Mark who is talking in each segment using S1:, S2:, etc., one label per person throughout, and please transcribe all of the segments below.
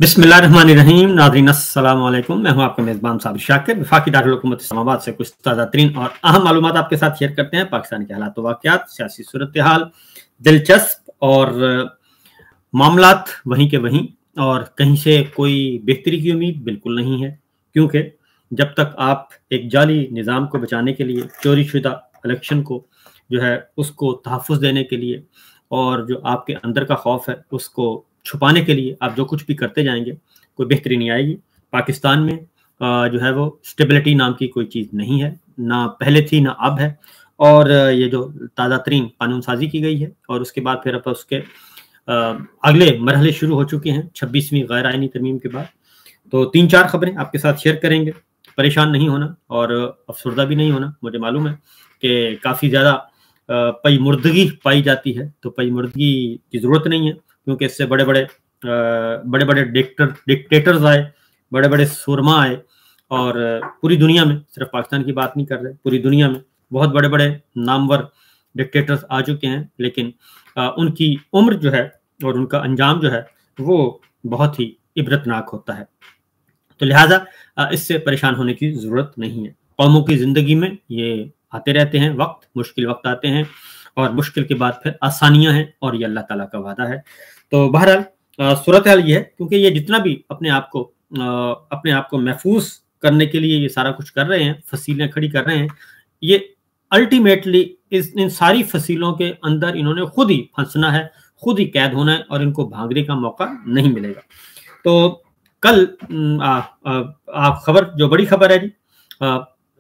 S1: बिस्मिल्लाहिर्रहमानिर्रहीम। नाज़रीन अस्सलाम वालेकुम। मैं हूं आपका मेज़बान साबिर शाकिर। वफाकी दारुल हुकूमत इस्लामाबाद से कुछ ताज़ा तरीन और अहम मालूमात आपके साथ शेयर करते हैं। पाकिस्तान के हालात व वाक़यात, सियासी सूरत हाल, दिलचस्प और मामलात वहीं के वहीं, और कहीं से कोई बेहतरी की उम्मीद बिल्कुल नहीं है, क्योंकि जब तक आप एक जाली निज़ाम को बचाने के लिए, चोरी शुदा इलेक्शन को जो है उसको तहफ़्फ़ुज़ देने के लिए, और जो आपके अंदर का खौफ है उसको छुपाने के लिए आप जो कुछ भी करते जाएंगे, कोई बेहतरी नहीं आएगी। पाकिस्तान में जो है वो स्टेबिलिटी नाम की कोई चीज़ नहीं है, ना पहले थी ना अब है। और ये जो ताज़ा तरीन कानून साजी की गई है और उसके बाद फिर अब उसके अगले मरहले शुरू हो चुके हैं 26वीं गैर आइनी तरमीम के बाद। तो 3-4 खबरें आपके साथ शेयर करेंगे। परेशान नहीं होना और अफसरदा भी नहीं होना। मुझे मालूम है कि काफ़ी ज़्यादा पईमुर्दगी पाई जाती है, तो पईमुर्दगी की ज़रूरत नहीं है, क्योंकि इससे बड़े बड़े डिक्टेटर्स आए, बड़े बड़े सुरमा आए, और पूरी दुनिया में, सिर्फ पाकिस्तान की बात नहीं कर रहे, पूरी दुनिया में बहुत बड़े बड़े नामवर डिक्टेटर्स आ चुके हैं, लेकिन उनकी उम्र जो है और उनका अंजाम जो है वो बहुत ही इबरतनाक होता है। तो लिहाजा इससे परेशान होने की ज़रूरत नहीं है। कौमों की ज़िंदगी में ये आते रहते हैं वक्त, मुश्किल वक्त आते हैं, और मुश्किल के बाद फिर आसानियां हैं, और ये अल्लाह ताला का वादा है। तो बहरहाल सूरत हाल ये है, क्योंकि ये जितना भी अपने आप को महफूज करने के लिए ये सारा कुछ कर रहे हैं, फसीलें खड़ी कर रहे हैं, ये अल्टीमेटली इन सारी फसीलों के अंदर इन्होंने खुद ही फंसना है, खुद ही कैद होना है, और इनको भागने का मौका नहीं मिलेगा। तो कल खबर, जो बड़ी खबर है जी,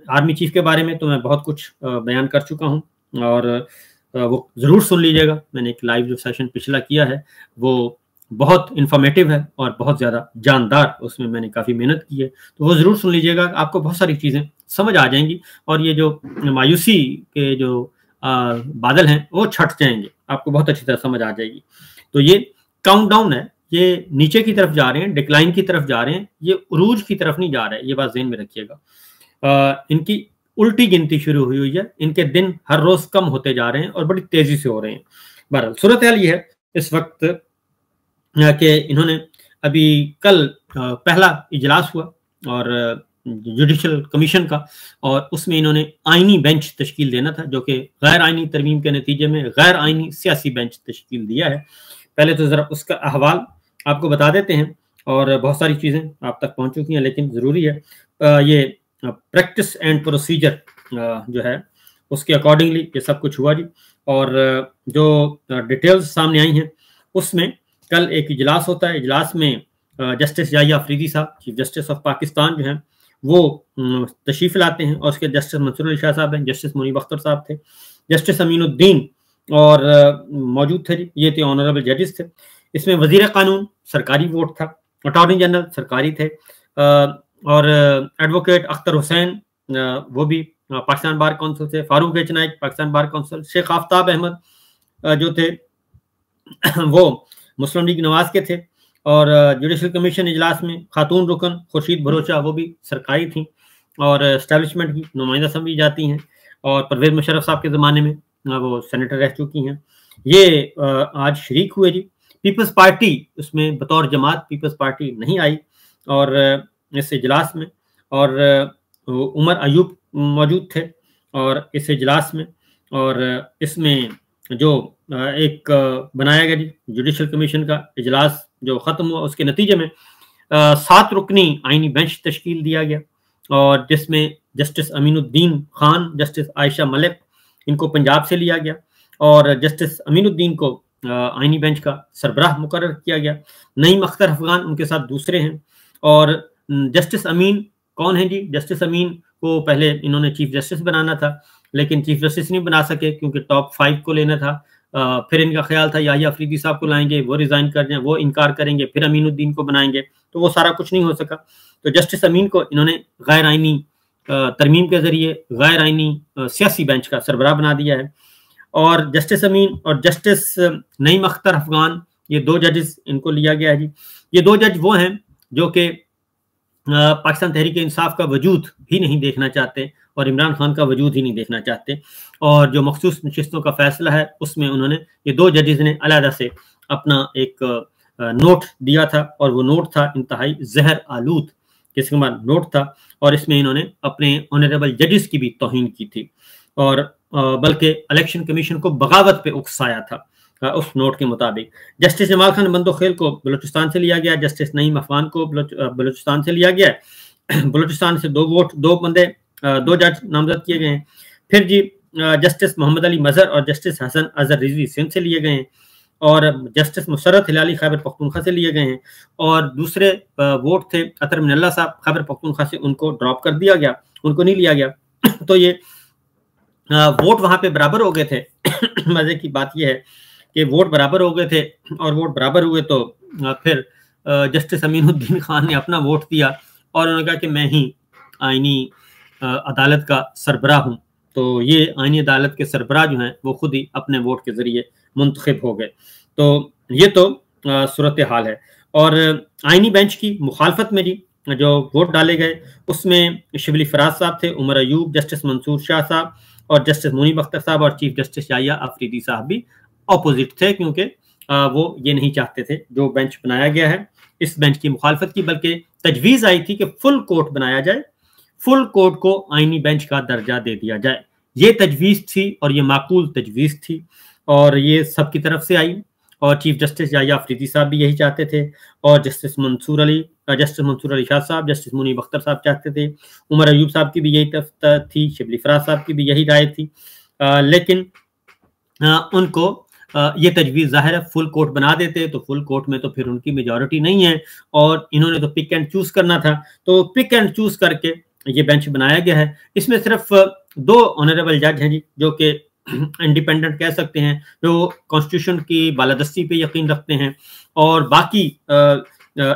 S1: आर्मी चीफ के बारे में तो मैं बहुत कुछ बयान कर चुका हूँ, और वो ज़रूर सुन लीजिएगा। मैंने एक लाइव जो सेशन पिछला किया है वो बहुत इन्फॉर्मेटिव है और बहुत ज़्यादा जानदार, उसमें मैंने काफ़ी मेहनत की है, तो वो ज़रूर सुन लीजिएगा। आपको बहुत सारी चीज़ें समझ आ जाएंगी, और ये जो मायूसी के जो बादल हैं वो छट जाएंगे, आपको बहुत अच्छी तरह समझ आ जाएगी। तो ये काउंटडाउन है, ये नीचे की तरफ जा रहे हैं, डिक्लाइन की तरफ जा रहे हैं, ये उरूज की तरफ नहीं जा रहे हैं, ये बात ज़हन में रखिएगा। इनकी उल्टी गिनती शुरू हुई है, इनके दिन हर रोज कम होते जा रहे हैं और बड़ी तेजी से हो रहे हैं। बहरहाल सूरत हाल ये है इस वक्त कि इन्होंने अभी कल पहला इजलास हुआ और जुडिशल कमीशन का, और उसमें इन्होंने आईनी बेंच तश्कील देना था, जो कि गैर आईनी तरमीम के नतीजे में गैर आईनी सियासी बेंच तश्कील दिया है। पहले तो ज़रा उसका अहवाल आपको बता देते हैं, और बहुत सारी चीज़ें आप तक पहुँच चुकी हैं, लेकिन ज़रूरी है ये प्रैक्टिस एंड प्रोसीजर जो है उसके अकॉर्डिंगली ये सब कुछ हुआ जी। और जो डिटेल्स सामने आई हैं उसमें कल एक इजलास होता है। इजलास में जस्टिस याहिया अफरीदी साहब, चीफ जस्टिस ऑफ पाकिस्तान जो हैं, वो तशरीफ़ लाते हैं, और उसके जस्टिस मंसूर अली शाह साहब हैं, जस्टिस मुनीब अख्तर साहब थे, जस्टिस अमीनुद्दीन और मौजूद थे जी, ये थे ऑनरेबल जजेस थे। इसमें वजीर कानून सरकारी वोट था, अटॉर्नी जनरल सरकारी थे, और एडवोकेट अख्तर हुसैन वो भी पाकिस्तान बार काउंसिल से, Farooq H Naek Pakistan Bar Council, Sheikh Aftab Ahmed जो थे वो मुस्लिम लीग नवाज के थे, और जुडिशल कमीशन इजलास में खातून रुकन खुर्शीद भरोचा वो भी सरकारी थी, और एस्टेब्लिशमेंट की नुमाइंदा समझी जाती हैं, और परवेज मुशर्रफ साहब के ज़माने में वो सेनेटर रह चुकी हैं। ये आज शरीक हुए जी। पीपल्स पार्टी उसमें बतौर जमात पीपल्स पार्टी नहीं आई, और इस इजलास में, और उमर अयूब मौजूद थे और इस इजलास में, और इसमें जो एक बनाया गया जी जुडिशल कमीशन का इजलास जो ख़त्म हुआ, उसके नतीजे में 7 रुकनी आईनी बेंच तश्कील दिया गया, और जिसमें जस्टिस अमीनुद्दीन खान, जस्टिस आयशा मलिक, इनको पंजाब से लिया गया, और जस्टिस अमीनुद्दीन को आईनी बेंच का सरबराह मुकर्रर किया गया। नईम अख्तर अफगान उनके साथ दूसरे हैं, और जस्टिस अमीन कौन है जी? जस्टिस अमीन को पहले इन्होंने चीफ जस्टिस बनाना था, लेकिन चीफ जस्टिस नहीं बना सके क्योंकि टॉप 5 को लेना था। फिर इनका ख्याल था याहिया अफरीदी साहब को लाएंगे, वो रिजाइन कर जाएं, वो इनकार करेंगे, फिर अमीनुद्दीन को बनाएंगे, तो वो सारा कुछ नहीं हो सका। तो जस्टिस अमीन को इन्होंने गैर आइनी तरमीम के जरिए गैर आइनी सियासी बेंच का सरबराह बना दिया है। और जस्टिस अमीन और जस्टिस नईम अख्तर अफगान, ये 2 जजेस इनको लिया गया है जी। ये 2 जज वो हैं जो कि पाकिस्तान तहरीक इंसाफ का वजूद भी नहीं देखना चाहते, और इमरान खान का वजूद ही नहीं देखना चाहते, और जो मखसूस नशिस्तों का फैसला है उसमें उन्होंने, ये 2 जजेस ने अलहदा से अपना एक नोट दिया था, और वो नोट था इंतहाई जहर आलूद किस्म का नोट था, और इसमें इन्होंने अपने ऑनरेबल जजेस की भी तौहीन की थी, और बल्कि इलेक्शन कमीशन को बगावत पे उकसाया था उस नोट के मुताबिक। जस्टिस जमाल खान बंदोखेल को बलूचिस्तान से लिया गया, जस्टिस नईम अफगान को बलूचिस्तान से लिया गया। बलूचिस्तान से दो जज नामजद किए गए हैं। फिर जी जस्टिस मोहम्मद अली मजहर और जस्टिस हसन अजहर रिजवी सिंध से लिए गए हैं, और जस्टिस मुशर्रत हिलाली खैबर पख्तूनख्वा से लिए गए हैं, और दूसरे वोट थे अतर मिनल्ला साहब खैबर पख्तूनख्वा से, उनको ड्रॉप कर दिया गया, उनको नहीं लिया गया। तो ये वोट वहां पे बराबर हो गए थे। मजे की बात यह है कि वोट बराबर हो गए थे, और वोट बराबर हुए तो फिर जस्टिस अमीनुद्दीन खान ने अपना वोट दिया, और उन्होंने कहा कि मैं ही आईनी अदालत का सरबराह हूँ। तो ये आईनी अदालत के सरबराह जो हैं वो खुद ही अपने वोट के जरिए मुंतखब हो गए। तो ये तो सूरत हाल है। और आईनी बेंच की मुखालफत में जी जो वोट डाले गए उसमें शिबली फराज साहब थे, उमर अयूब, जस्टिस मंसूर शाह साहब और जस्टिस मुनीब अख्तर साहब, और चीफ जस्टिस याहिया अफरीदी साहब भी अपोजिट थे, क्योंकि वो ये नहीं चाहते थे जो बेंच बनाया गया है इस बेंच की मुखालफत की, बल्कि तजवीज़ आई थी कि फुल कोर्ट बनाया जाए, फुल कोर्ट को आईनी बेंच का दर्जा दे दिया जाए। ये तजवीज़ थी और ये माकूल तजवीज़ थी, और ये सबकी तरफ से आई, और चीफ जस्टिस याहिया अफरीदी साहब भी यही चाहते थे, और जस्टिस मंसूर अली शाह साहब, जस्टिस मुनीब अख्तर साहब चाहते थे, उमर अयूब साहब की भी यही थी, शिबली फराज साहब की भी यही राय थी। लेकिन उनको ये तजवीज़ ज़ाहिर है फुल कोर्ट बना देते तो फुल कोर्ट में तो फिर उनकी मेजॉरिटी नहीं है, और इन्होंने तो पिक एंड चूज करना था, तो पिक एंड चूज करके ये बेंच बनाया गया है। इसमें सिर्फ 2 ऑनरेबल जज हैं जी जो कि इंडिपेंडेंट कह सकते हैं, जो कॉन्स्टिट्यूशन की बालादस्ती पे यकीन रखते हैं, और बाकी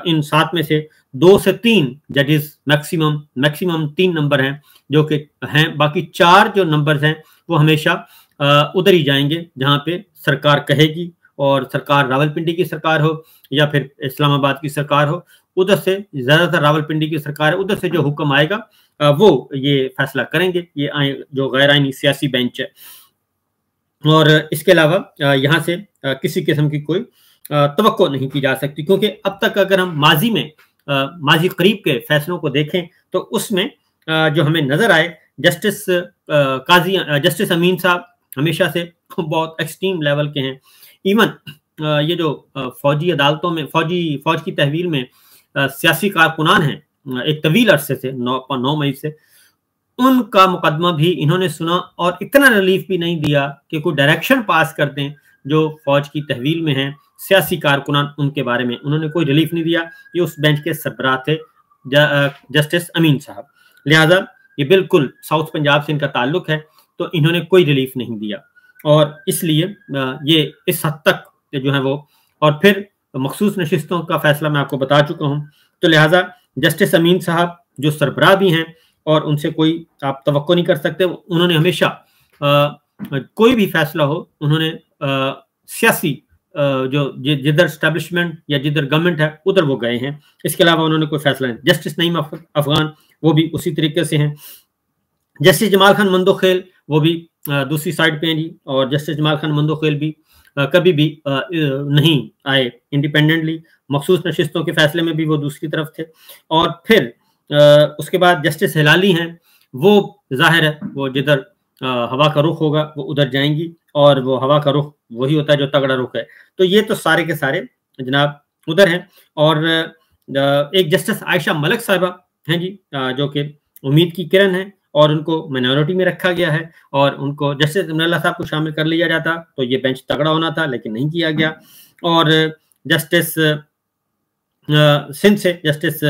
S1: इन 7 में से 2 से 3 जजेस मैक्सिमम 3 नंबर हैं जो कि हैं, बाकी 4 जो नंबर्स हैं वो हमेशा उधर ही जाएंगे जहां पे सरकार कहेगी, और सरकार रावलपिंडी की सरकार हो या फिर इस्लामाबाद की सरकार हो, उधर से ज्यादातर रावलपिंडी की सरकार है, उधर से जो हुक्म आएगा वो ये फैसला करेंगे, ये जो गैर आईनी सियासी बेंच है। और इसके अलावा यहाँ से किसी किस्म की कोई तवक्को नहीं की जा सकती, क्योंकि अब तक अगर हम माजी करीब के फैसलों को देखें तो उसमें जो हमें नजर आए, जस्टिस अमीन साहब हमेशा से बहुत एक्सट्रीम लेवल के हैं। इवन ये जो फौजी अदालतों में फौज की तहवील में सियासी कारकुनान हैं एक तवील अरसे से 9 मई से, उनका मुकदमा भी इन्होंने सुना, और इतना रिलीफ भी नहीं दिया कि कोई डायरेक्शन पास कर दें जो फौज की तहवील में हैं सियासी कारकुनान, उनके बारे में उन्होंने कोई रिलीफ नहीं दिया। ये उस बेंच के सरबराह थे जस्टिस अमीन साहब, लिहाजा ये बिल्कुल साउथ पंजाब से इनका ताल्लुक है, तो इन्होंने कोई रिलीफ नहीं दिया, और इसलिए ये इस हद तक जो है वो, और फिर मखसूस नशिस्तों का फैसला मैं आपको बता चुका हूँ। तो लिहाजा जस्टिस अमीन साहब जो सरबराह भी हैं और उनसे कोई आप तवक्को नहीं कर सकते, उन्होंने हमेशा कोई भी फैसला हो उन्होंने सियासी जो जिधर स्टैब्लिशमेंट या जिधर गवर्नमेंट है उधर वो गए हैं, इसके अलावा उन्होंने कोई फैसला नहीं। जस्टिस नईम अफगान वो भी उसी तरीके से हैं। जस्टिस जमाल खान मंदोखेल वो भी दूसरी साइड पे हैं जी, और जस्टिस जमाल खान मंदोखेल भी कभी भी नहीं आए इंडिपेंडेंटली, मखसूस नशिस्तों के फैसले में भी वो दूसरी तरफ थे। और फिर उसके बाद जस्टिस हिलाली हैं, वो जाहिर है वो जिधर हवा का रुख होगा वो उधर जाएंगी, और वो हवा का रुख वही होता है जो तगड़ा रुख है। तो ये तो सारे के सारे जनाब उधर हैं। और एक जस्टिस आयशा मलिक साहिबा हैं जी जो कि उम्मीद की किरण है, और उनको माइनॉरिटी में रखा गया है, और उनको जस्टिस अमरुल्लाह साहब को शामिल कर लिया जाता तो ये बेंच तगड़ा होना था, लेकिन नहीं किया गया। और जस्टिस सिंध से जस्टिस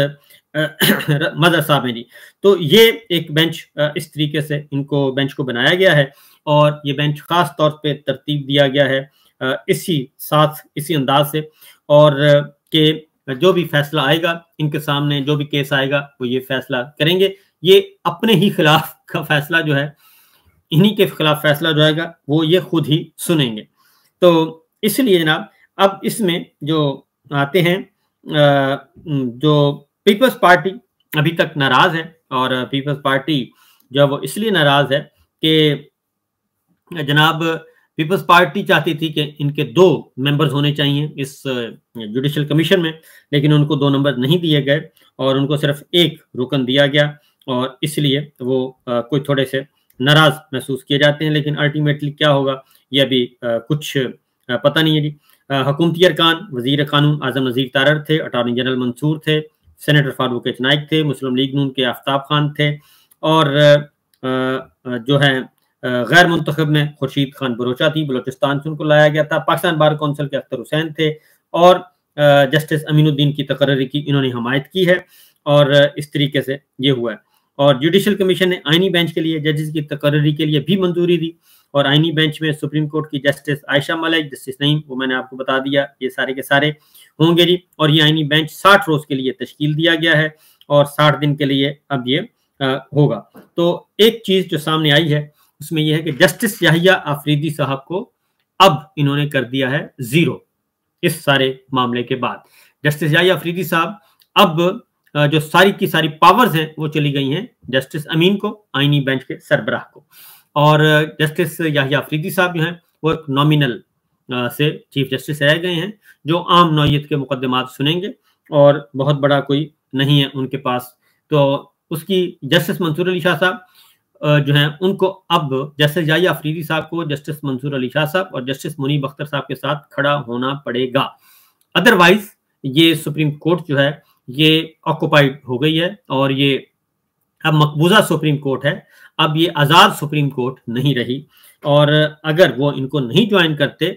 S1: मजहर साहब हैं जी, तो ये एक बेंच इस तरीके से इनको बेंच को बनाया गया है, और ये बेंच खास तौर पे तरतीब दिया गया है इसी अंदाज से, और कि जो भी फैसला आएगा इनके सामने, जो भी केस आएगा वो ये फैसला करेंगे, ये अपने ही खिलाफ का फैसला जो है, इन्हीं के खिलाफ फैसला जो आएगा वो ये खुद ही सुनेंगे। तो इसलिए जनाब अब इसमें जो आते हैं, जो पीपल्स पार्टी अभी तक नाराज है, और पीपल्स पार्टी जो वो इसलिए नाराज है कि जनाब پیپلز پارٹی چاہتی تھی کہ ان کے 2 ممبرز ہونے چاہیے اس جوڈیشل کمیشن میں، لیکن ان کو 2 نمبر نہیں دیے گئے اور ان کو صرف 1 رکن دیا گیا، اور اس لیے وہ کوئی تھوڑے سے ناراض محسوس کیے جاتے ہیں، لیکن الٹیمیٹلی کیا ہوگا یہ ابھی کچھ پتہ نہیں ہے جی۔ حکومتی ارکان وزیر قانون اعظم نذیر تارڑ تھے، اٹارنی جنرل منصور تھے، سینیٹر فاروق ایچ نائک تھے، مسلم لیگ نون کے آفتاب خان تھے، اور جو ہے غیر منتخب میں خورشید خان بروچہ تھی، بلوچستان سے ان کو لایا گیا تھا۔ پاکستان بار کونسل کے اختر حسین تھے، اور جسٹس امین الدین کی تقرری کی انہوں نے حمایت کی ہے، اور اس طریقے سے یہ ہوا ہے۔ اور جوڈیشل کمیشن نے آئینی بینچ کے لیے ججز کی تقرری کے لیے بھی منظوری دی، اور آئینی بینچ میں سپریم کورٹ کی جسٹس عائشہ ملک، جسٹس نعیم، وہ میں نے آپ کو بتا دیا، یہ سارے کے سارے ہوں گے جی۔ اور یہ آئینی بینچ 60 روز کے لیے تشکیل دیا گیا ہے، اور 60 دن کے لیے اب یہ ہوگا۔ تو ایک چیز جو سامنے آئی ہے اس میں یہ ہے کہ جسٹس یحییٰ آفریدی صاحب کو اب انہوں نے کر دیا ہے 0 اس سارے معاملے کے بعد۔ جسٹس یحییٰ آفریدی صاحب اب جو ساری کی ساری پاورز ہیں وہ چلی گئی ہیں جسٹس امین کو، آئینی بینچ کے سربراہ کو، اور جسٹس یحییٰ آفریدی صاحب جو ہیں وہ ایک نامینل سے چیف جسٹس رہ گئے ہیں، جو عام نوعیت کے مقدمات سنیں گے، اور بہت بڑا کوئی نہیں ہے ان کے پاس۔ تو اس کی جسٹس منصور علی شاہ صاحب جو ہیں ان کو اب جسٹس یحییٰ آفریدی صاحب کو جسٹس منصور علی شاہ صاحب اور جسٹس منیب اختر صاحب کے ساتھ کھڑا ہونا پڑے گا، ادروائز یہ سپریم کورٹ جو ہے یہ آکوپائیڈ ہو گئی ہے، اور یہ اب مقبوضہ سپریم کورٹ ہے، اب یہ آزاد سپریم کورٹ نہیں رہی۔ اور اگر وہ ان کو نہیں جوائن کرتے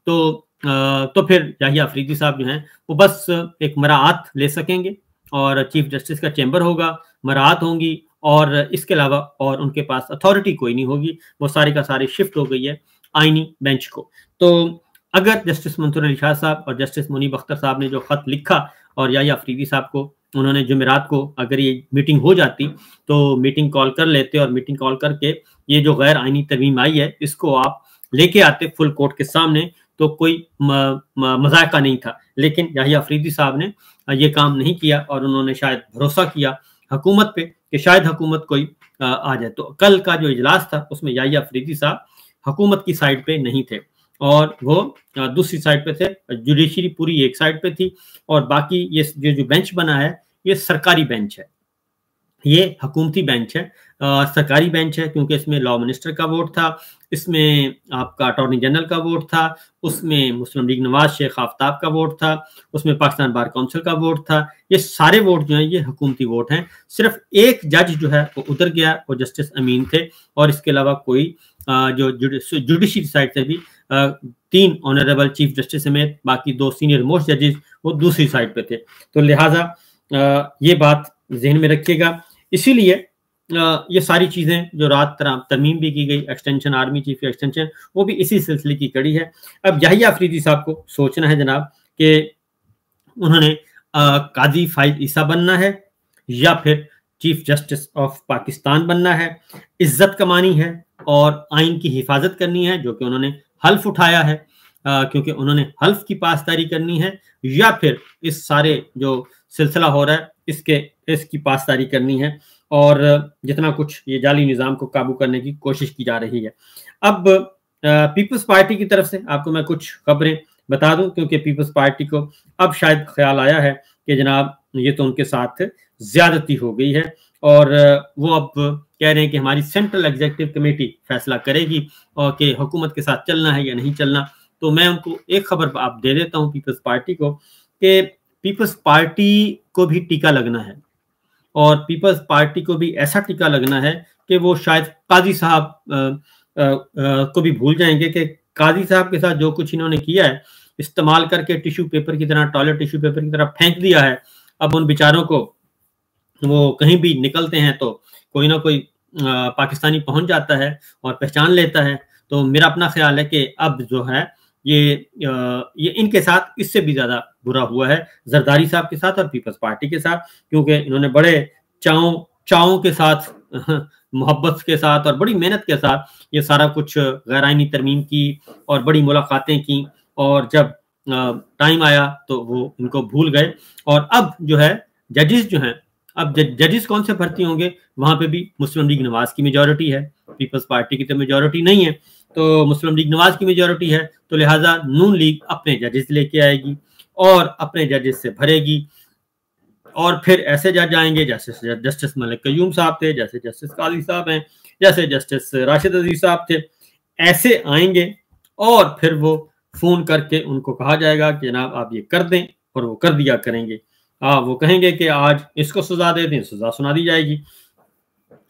S1: تو پھر یحییٰ آفریدی صاحب جو ہیں وہ بس ایک مراعات لے سکیں گے، اور چیف جسٹس کا چیمبر ہوگا، مراعات ہوں گی، اور اس کے علاوہ اور ان کے پاس اتھارٹی کوئی نہیں ہوگی، وہ سارے کا سارے شفٹ ہو گئی ہے آئینی بینچ کو۔ تو اگر جسٹس منصور علی شاہ صاحب اور جسٹس منیب اختر صاحب نے جو خط لکھا اور یحییٰ آفریدی صاحب کو انہوں نے جمعرات کو اگر یہ میٹنگ ہو جاتی تو میٹنگ کال کر لیتے، اور میٹنگ کال کر کے یہ جو غیر آئینی ترمیم آئی ہے اس کو آپ لے کے آتے فل کورٹ کے سامنے، تو کوئی مذائقہ نہیں تھا۔ لیکن یحییٰ آفریدی صاحب نے یہ کام نہیں کیا، اور انہوں نے شاید بھروسہ کیا حکومت پہ کہ شاید حکومت کوئی آ جائے۔ تو کل کا جو اجلاس تھا اس میں یحییٰ آفریدی صاحب حکومت کی سائڈ پہ نہیں تھے، اور وہ دوسری سائڈ پہ تھے، جوڈیشری پوری ایک سائڈ پہ تھی، اور باقی یہ جو بینچ بنا ہے یہ سرکاری بینچ ہے، یہ حکومتی بینچ ہے، سرکاری بینچ ہے، کیونکہ اس میں لا منسٹر کا ووٹ تھا، اس میں آپ کا اٹارنی جنرل کا ووٹ تھا، اس میں مسلم لیگ نواز شیخ آفتاب کا ووٹ تھا، اس میں پاکستان بار کونسل کا ووٹ تھا۔ یہ سارے ووٹ جو ہیں یہ حکومتی ووٹ ہیں۔ صرف ایک جج جو ہے وہ ادھر گیا، وہ جسٹس امین تھے، اور اس کے علاوہ کوئی جو جوڈیشری سائڈ سے بھی 3 آنریبل چیف جسٹس سمیت باقی 2 سینئر موسٹ ججز وہ دوسری سائڈ پہ تھے۔ تو لہٰذا یہ بات ذہن میں رکھیے گا۔ اسی لیے یہ ساری چیزیں جو رات ترمیم بھی کی گئی، ایکسٹینشن آرمی چیف ایکسٹینشن، وہ بھی اسی سلسلے کی کڑی ہے۔ اب یحییٰ آفریدی صاحب کو سوچنا ہے جناب کہ انہوں نے قاضی فائز عیسیٰ بننا ہے یا پھر چیف جسٹس آف پاکستان بننا ہے، عزت کمانی ہے اور آئین کی حفاظت کرنی ہے، جو کہ انہوں نے حلف اٹھایا ہے، کیونکہ انہوں نے حلف کی پاسداری کرنی ہے، یا پھر اس سارے جو سلسلہ ہو رہا ہے اس کی پاسداری کرنی ہے، اور جتنا کچھ یہ جعلی نظام کو قابو کرنے کی کوشش کی جا رہی ہے۔ اب پیپلز پارٹی کی طرف سے آپ کو میں کچھ خبریں بتا دوں، کیونکہ پیپلز پارٹی کو اب شاید خیال آیا ہے کہ جناب یہ تو ان کے ساتھ زیادتی ہو گئی ہے، اور وہ اب کہہ رہے ہیں کہ ہماری سینٹرل ایگزیکٹو کمیٹی فیصلہ کرے گی اور کہ حکومت کے ساتھ چلنا ہے یا نہیں چلنا۔ تو میں ان کو ایک خبر آپ دے دیتا ہوں پیپلز پارٹی کو، کہ پیپلز پارٹی کو بھی ٹیکہ لگنا ہے، اور پیپلز پارٹی کو بھی ایسا ٹیکہ لگنا ہے کہ وہ شاید قاضی صاحب کو بھی بھول جائیں گے کہ قاضی صاحب کے ساتھ جو کچھ انہوں نے کیا ہے، استعمال کر کے ٹیشو پیپر کی طرح، ٹوائلٹ ٹیشو پیپر کی طرح پھینک دیا ہے۔ اب ان بیچاروں کو وہ کہیں بھی نکلتے ہیں تو کوئی نہ کوئی پاکستانی پہنچ جاتا ہے اور پہچان لیتا ہے۔ تو میرا اپنا خیال ہے کہ اب جو ہے یہ ان کے ساتھ اس سے بھی زیادہ برا ہوا ہے، زرداری صاحب کے ساتھ اور پیپلز پارٹی کے ساتھ، کیونکہ انہوں نے بڑے چاؤں کے ساتھ، محبت کے ساتھ اور بڑی محنت کے ساتھ یہ سارا کچھ غیر آئینی ترمیم کی اور بڑی ملاقاتیں کی، اور جب ٹائم آیا تو وہ ان کو بھول گئے۔ اور اب جو ہے ججز جو ہیں، اب ججز کون سے بھرتی ہوں گے، وہاں پہ بھی مسلم لیگ نواز کی میجورٹی ہے، پیپلز پارٹی کی تو میجورٹی نہیں ہے۔ तो मुस्लिम लीग नवाज की मेजॉरिटी है, तो लिहाजा नून लीग अपने जजेस लेके आएगी और अपने जजेस से भरेगी, और फिर ऐसे जज आएंगे जैसे जस्टिस मलिक कयूम साहब थे, जैसे जस्टिस काजी साहब हैं, जैसे जस्टिस राशिद अजीज साहब थे, ऐसे आएंगे और फिर वो फोन करके उनको कहा जाएगा कि जनाब आप ये कर दें, और वो कर दिया करेंगे। वो कहेंगे कि आज इसको सजा दे दें, सजा सुना दी जाएगी।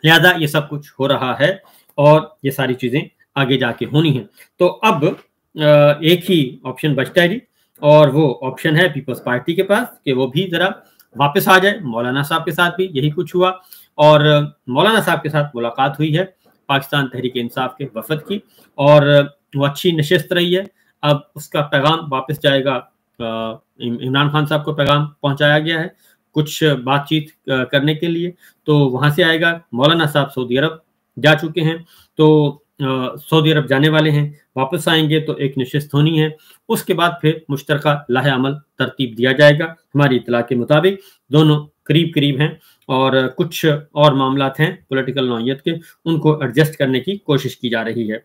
S1: लिहाजा ये सब कुछ हो रहा है और ये सारी चीजें आगे जाके होनी है। तो अब एक ही ऑप्शन बचता है जी, और वो ऑप्शन है पीपल्स पार्टी के पास कि वो भी जरा वापस आ जाए। मौलाना साहब के साथ भी यही कुछ हुआ, और मौलाना साहब के साथ मुलाकात हुई है पाकिस्तान तहरीक इंसाफ के वफद की, और वो अच्छी नशिस्त रही है। अब उसका पैगाम वापस जाएगा, इमरान खान साहब को पैगाम पहुंचाया गया है कुछ बातचीत करने के लिए, तो वहां से आएगा। मौलाना साहब सऊदी अरब जा चुके हैं, तो सऊदी अरब जाने वाले हैं, वापस आएंगे तो एक नशिस्त होनी है। उसके बाद फिर मुश्तरका लाहे अमल तरतीब दिया जाएगा। हमारी इत्तला के मुताबिक दोनों करीब करीब हैं, और कुछ और मामलात हैं पॉलिटिकल नौइयत के, उनको एडजस्ट करने की कोशिश की जा रही है।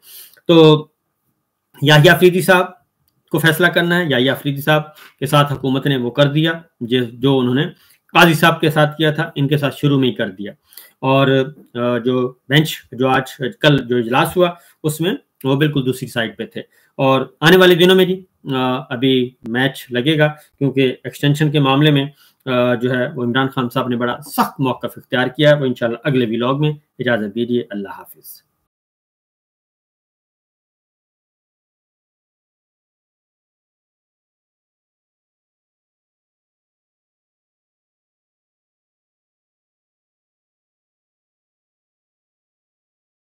S1: तो याहिया अफरीदी साहब को फैसला करना है। याहिया अफरीदी साहब के साथ हुकूमत ने वो कर दिया जो उन्होंने काजी साहब के साथ किया था, इनके साथ शुरू में ही कर दिया। और जो बेंच जो आज कल जो इजलास हुआ उसमें वो बिल्कुल दूसरी साइड पे थे। और आने वाले दिनों में जी अभी मैच लगेगा, क्योंकि एक्सटेंशन के मामले में जो है वो इमरान खान साहब ने बड़ा सख्त मौक़िफ़ इख्तियार किया है। वो इंशाल्लाह अगले व्लॉग में। इजाज़त दीजिए, अल्लाह हाफिज़।